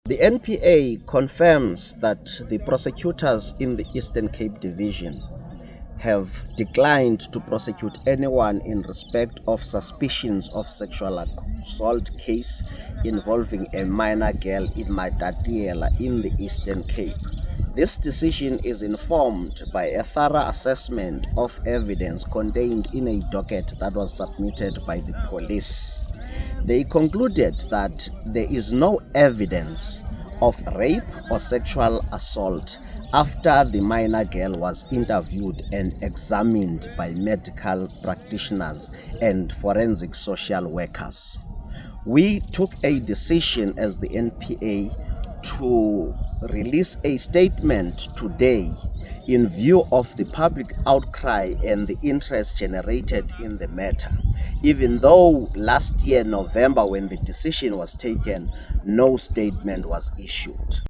The NPA confirms that the prosecutors in the Eastern Cape Division have declined to prosecute anyone in respect of suspicions of sexual assault case involving a minor girl in Matatiele in the Eastern Cape. This decision is informed by a thorough assessment of evidence contained in a docket that was submitted by the police. They concluded that there is no evidence of rape or sexual assault after the minor girl was interviewed and examined by medical practitioners and forensic social workers. We took a decision as the NPA to release a statement today in view of the public outcry and the interest generated in the matter, even though last year, November, when the decision was taken, no statement was issued.